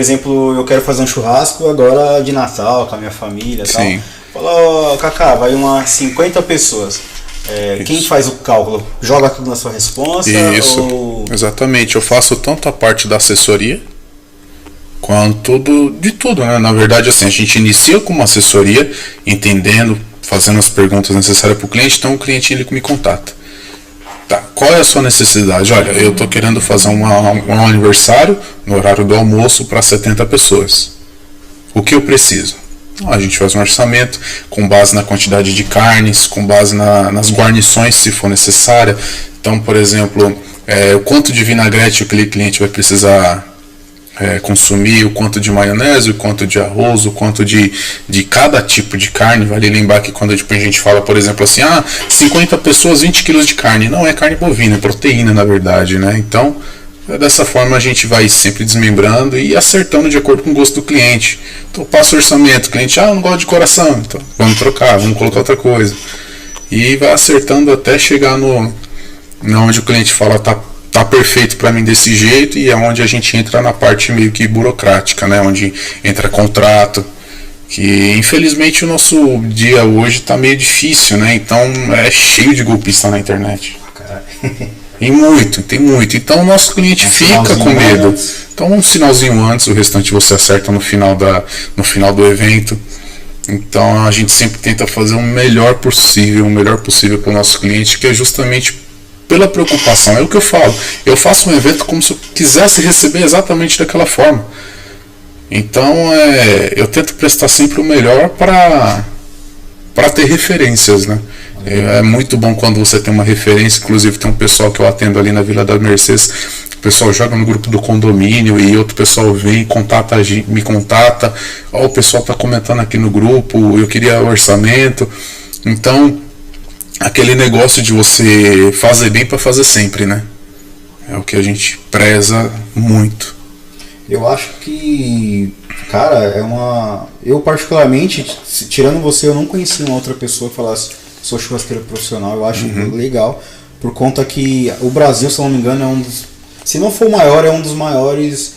Por exemplo, eu quero fazer um churrasco agora de Natal com a minha família e tal. Falou, Cacá, vai umas 50 pessoas. Quem faz o cálculo? Joga tudo na sua responsa? Isso, exatamente. Eu faço tanto a parte da assessoria quanto de tudo, né? Na verdade, assim, a gente inicia com uma assessoria, entendendo, fazendo as perguntas necessárias para o cliente, então o cliente ele me contata. Tá, qual é a sua necessidade? Olha, eu estou querendo fazer um aniversário no horário do almoço para 70 pessoas. O que eu preciso? A gente faz um orçamento com base na quantidade de carnes, com base nas guarnições, se for necessária. Então, por exemplo, o quanto de vinagrete aquele cliente vai precisar consumir, o quanto de maionese, o quanto de arroz, o quanto de cada tipo de carne. Vale lembrar que quando a gente fala, por exemplo, assim, 50 pessoas, 20 quilos de carne. Não é carne bovina, é proteína, na verdade, né? Então, dessa forma a gente vai sempre desmembrando e acertando de acordo com o gosto do cliente. Então, passa o orçamento, o cliente, não gosta de coração, então vamos trocar, vamos colocar outra coisa. E vai acertando até chegar onde o cliente fala, tá perfeito para mim desse jeito, e é onde a gente entra na parte meio que burocrática, né? Onde entra contrato, que infelizmente o nosso dia hoje está meio difícil, né? Então é cheio de golpista na internet. Tem muito. Então o nosso cliente fica com medo. Então um sinalzinho antes, o restante você acerta no final do evento. Então a gente sempre tenta fazer o melhor possível para o nosso cliente, que é justamente pela preocupação. É o que eu falo. Eu faço um evento como se eu quisesse receber exatamente daquela forma. Então eu tento prestar sempre o melhor para ter referências, né? É muito bom quando você tem uma referência. Inclusive tem um pessoal que eu atendo ali na Vila da Mercedes, o pessoal joga no grupo do condomínio e outro pessoal vem, me contata, o pessoal está comentando aqui no grupo, eu queria orçamento. Então aquele negócio de você fazer bem para fazer sempre, né? É o que a gente preza muito. Eu acho que, cara, eu particularmente, tirando você, eu não conheci uma outra pessoa que falasse sou churrasqueiro profissional. Eu acho legal, por conta que o Brasil, se eu não me engano, é um dos, se não for o maior, é um dos maiores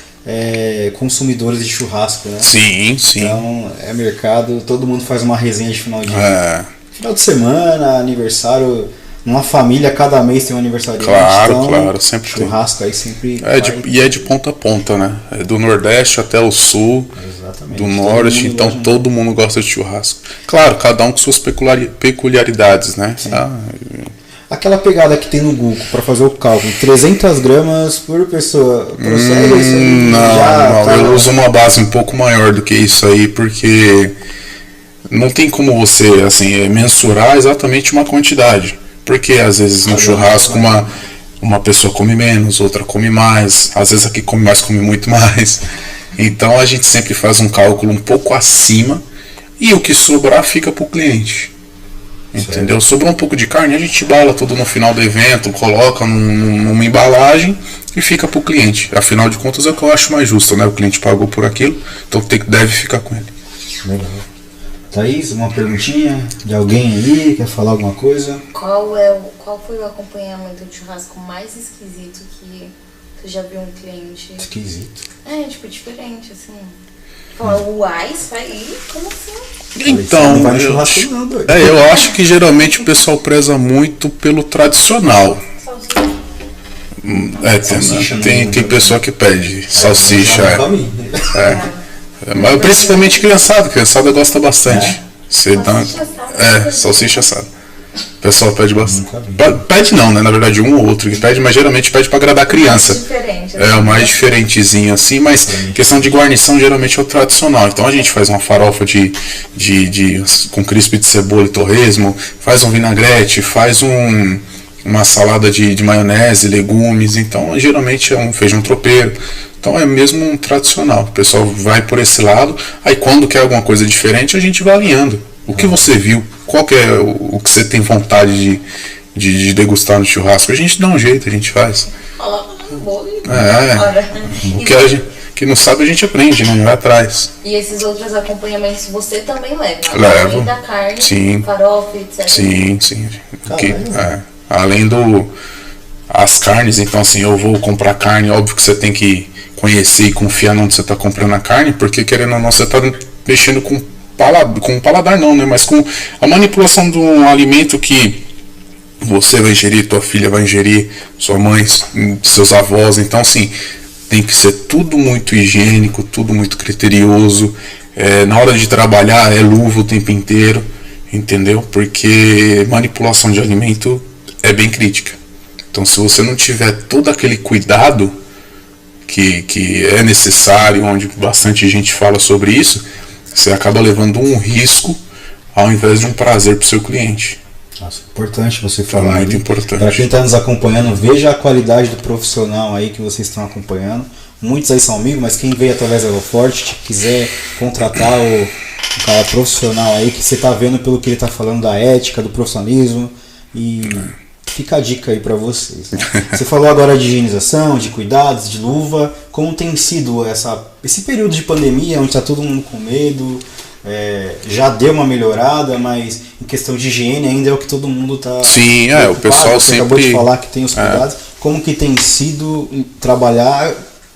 consumidores de churrasco, né? Sim. Então é mercado, todo mundo faz uma resenha de final de semana, aniversário. Uma família, cada mês tem um aniversário. Claro, sempre churrasco tem. Aí sempre e é de ponta a ponta, né? É do Nordeste até o Sul. Exatamente. Do Norte, então todo mundo gosta de churrasco. Claro, cada um com suas peculiaridades, né? Aquela pegada que tem no Google para fazer o cálculo, 300 gramas por pessoa, procede isso aí? Não, eu uso uma base um pouco maior do que isso aí, porque não tem como você assim mensurar exatamente uma quantidade. Porque às vezes no churrasco uma pessoa come menos, outra come mais, às vezes a que come mais come muito mais. Então a gente sempre faz um cálculo um pouco acima e o que sobrar fica para o cliente. Entendeu? Sobrou um pouco de carne, a gente embala tudo no final do evento, coloca numa embalagem e fica para o cliente. Afinal de contas é o que eu acho mais justo, né? O cliente pagou por aquilo, então deve ficar com ele. Legal. Thaís, uma perguntinha de alguém aí? Quer falar alguma coisa? Qual foi o acompanhamento de churrasco mais esquisito que tu já viu um cliente? Esquisito? Tipo, diferente, assim. Fala, uai, isso aí? Como assim? Então, eu acho que geralmente o pessoal preza muito pelo tradicional. Salsicha, tem pessoa que pede salsicha. Mas principalmente criançada gosta bastante. Salsicha assada. O pessoal pede bastante. Pede não, né? Na verdade um ou outro que pede, mas geralmente pede pra agradar a criança. É o mais diferentezinho assim, mas questão de guarnição geralmente é o tradicional. Então a gente faz uma farofa com crisp de cebola e torresmo, faz um vinagrete, faz uma salada de maionese, legumes. Então geralmente é um feijão tropeiro. Então é mesmo um tradicional. O pessoal vai por esse lado. Aí quando quer alguma coisa diferente, a gente vai alinhando. O que você viu? Qual que é o que você tem vontade de degustar no churrasco? A gente dá um jeito, a gente faz. O que a gente que não sabe a gente aprende, né? Vai atrás. E esses outros acompanhamentos você também leva? Levo. Além da carne, sim. farofa, etc. Sim. Além as carnes, então assim, eu vou comprar carne, óbvio que você tem que conhecer e confiar onde você está comprando a carne, porque querendo ou não, você está mexendo com o paladar não, né? Mas com a manipulação de um alimento que você vai ingerir, tua filha vai ingerir, sua mãe, seus avós. Então, assim, tem que ser tudo muito higiênico, tudo muito criterioso. Na hora de trabalhar, é luva o tempo inteiro, entendeu? Porque manipulação de alimento é bem crítica. Então, se você não tiver todo aquele cuidado que é necessário, onde bastante gente fala sobre isso, você acaba levando um risco ao invés de um prazer para o seu cliente. Nossa, importante você falar. Muito importante. Para quem está nos acompanhando, veja a qualidade do profissional aí que vocês estão acompanhando. Muitos aí são amigos, mas quem veio através da Aeroforte, quiser contratar o cara profissional aí, que você está vendo pelo que ele está falando da ética, do profissionalismo, e fica a dica aí para vocês. Né? Você falou agora de higienização, de cuidados, de luva. Como tem sido esse período de pandemia, onde está todo mundo com medo? Já deu uma melhorada, mas em questão de higiene ainda é o que todo mundo está. Sim, o pessoal você sempre acabou de falar que tem os cuidados. Como que tem sido trabalhar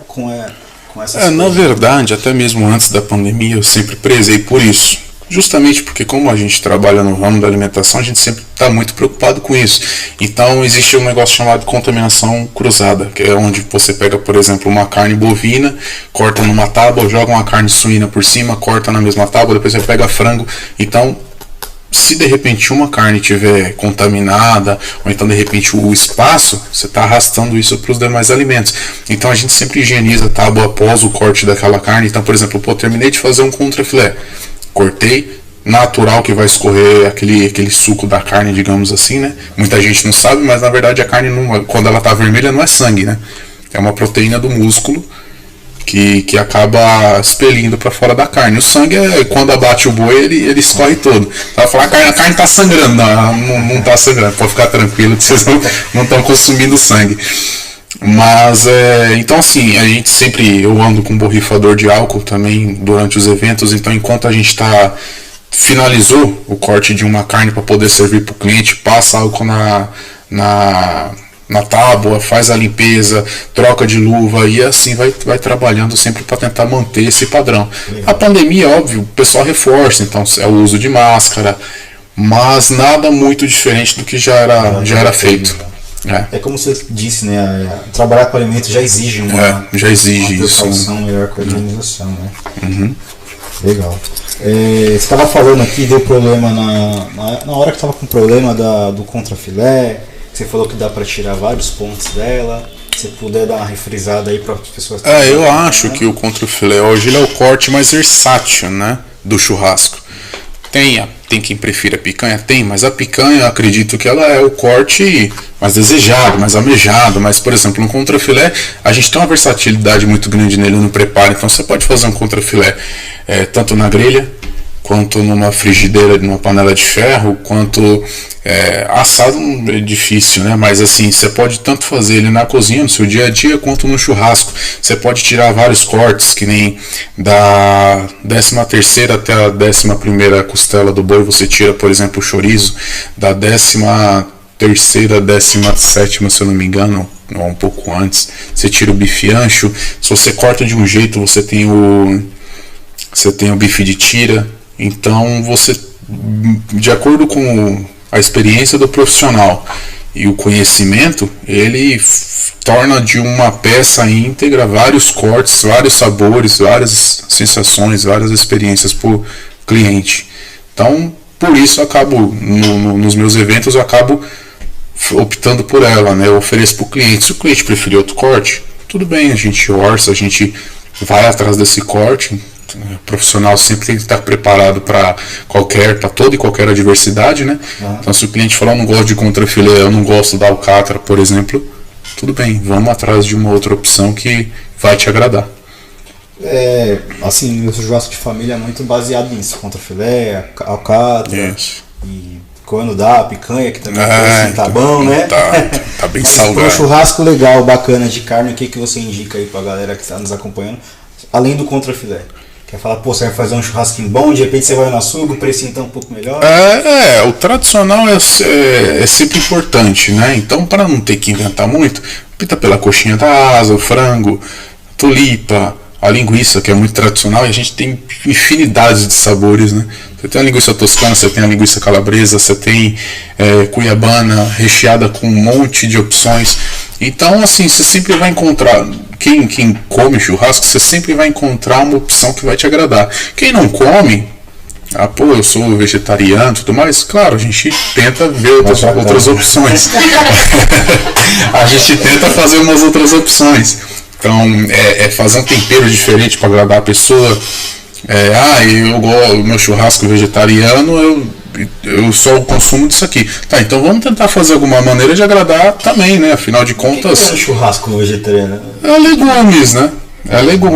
com essas coisas? Na verdade, até mesmo antes da pandemia, eu sempre prezei por isso. Justamente porque como a gente trabalha no ramo da alimentação, a gente sempre está muito preocupado com isso. Então existe um negócio chamado contaminação cruzada, que é onde você pega, por exemplo, uma carne bovina, corta numa tábua, joga uma carne suína por cima, corta na mesma tábua, depois você pega frango. Então, se de repente uma carne estiver contaminada, ou então de repente o espaço, você está arrastando isso para os demais alimentos. Então a gente sempre higieniza a tábua após o corte daquela carne. Então, por exemplo, terminei de fazer um contrafilé, cortei, natural que vai escorrer aquele suco da carne, digamos assim, né? Muita gente não sabe, mas na verdade a carne, quando ela está vermelha, não é sangue, né? É uma proteína do músculo que acaba expelindo para fora da carne. O sangue quando abate o boi, ele escorre todo. Vai falar, a carne está sangrando. Não está sangrando, pode ficar tranquilo que vocês não estão consumindo sangue. Mas, então assim, a gente sempre, eu ando com um borrifador de álcool também durante os eventos, então enquanto a gente finalizou o corte de uma carne para poder servir para o cliente, passa álcool na tábua, faz a limpeza, troca de luva e assim vai trabalhando sempre para tentar manter esse padrão. A pandemia, óbvio, o pessoal reforça, então é o uso de máscara, mas nada muito diferente do que já era feito. É como você disse, né? Trabalhar com alimento já exige uma precaução melhor com a higienização, né? Uhum. Legal. Você estava falando aqui, deu problema na hora que estava com problema do contrafilé. Você falou que dá para tirar vários pontos dela. Se puder dar uma refrisada aí para as pessoas. Eu acho que o contrafilé hoje ele é o corte mais versátil, né, do churrasco. Tem quem prefira a picanha? Tem, mas a picanha eu acredito que ela é o corte mais desejado, mais almejado. Mas, por exemplo, no contrafilé, a gente tem uma versatilidade muito grande nele no preparo. Então você pode fazer um contrafilé tanto na grelha, quanto numa frigideira, numa panela de ferro, quanto assado é difícil, né? Mas assim, você pode tanto fazer ele na cozinha, no seu dia a dia, quanto no churrasco. Você pode tirar vários cortes, que nem da 13ª até a 11ª costela do boi, você tira, por exemplo, o chorizo, da 13ª, 17ª, se eu não me engano, ou um pouco antes, você tira o bife ancho. Se você corta de um jeito, você tem o bife de tira. Então você, de acordo com a experiência do profissional e o conhecimento, ele torna de uma peça íntegra vários cortes, vários sabores, várias sensações, várias experiências para o cliente. Então, por isso nos meus eventos eu acabo optando por ela, né? Eu ofereço para o cliente. Se o cliente preferir outro corte, tudo bem, a gente orça, a gente vai atrás desse corte. O profissional sempre tem que estar preparado para toda e qualquer adversidade, né? Então, se o cliente falar, eu não gosto de contrafilé, eu não gosto da alcatra, por exemplo, tudo bem, vamos atrás de uma outra opção que vai te agradar. Assim, o churrasco de família é muito baseado nisso, contrafilé, alcatra, e quando dá, a picanha, que também tá bom, né? Tá bem Mas salgado. Mas um churrasco legal, bacana de carne, o que você indica aí pra galera que está nos acompanhando, além do contrafilé? Quer falar, você vai fazer um churrasquinho bom, de repente você vai no açougue, o precinho tá um pouco melhor? O tradicional é sempre importante, né? Então, para não ter que inventar muito, opta pela coxinha da asa, o frango, tulipa, a linguiça, que é muito tradicional, e a gente tem infinidades de sabores, né? Você tem a linguiça toscana, você tem a linguiça calabresa, você tem cuiabana, recheada com um monte de opções. Então, assim, você sempre vai encontrar, quem come churrasco, você sempre vai encontrar uma opção que vai te agradar. Quem não come, eu sou vegetariano e tudo mais, claro, a gente tenta ver outras opções. A gente tenta fazer umas outras opções. Então, fazer um tempero diferente para agradar a pessoa. O meu churrasco vegetariano, eu só consumo disso aqui. Tá, então vamos tentar fazer alguma maneira de agradar também, né? Afinal de contas. O que é churrasco vegetariano? É legumes, né? É legumes.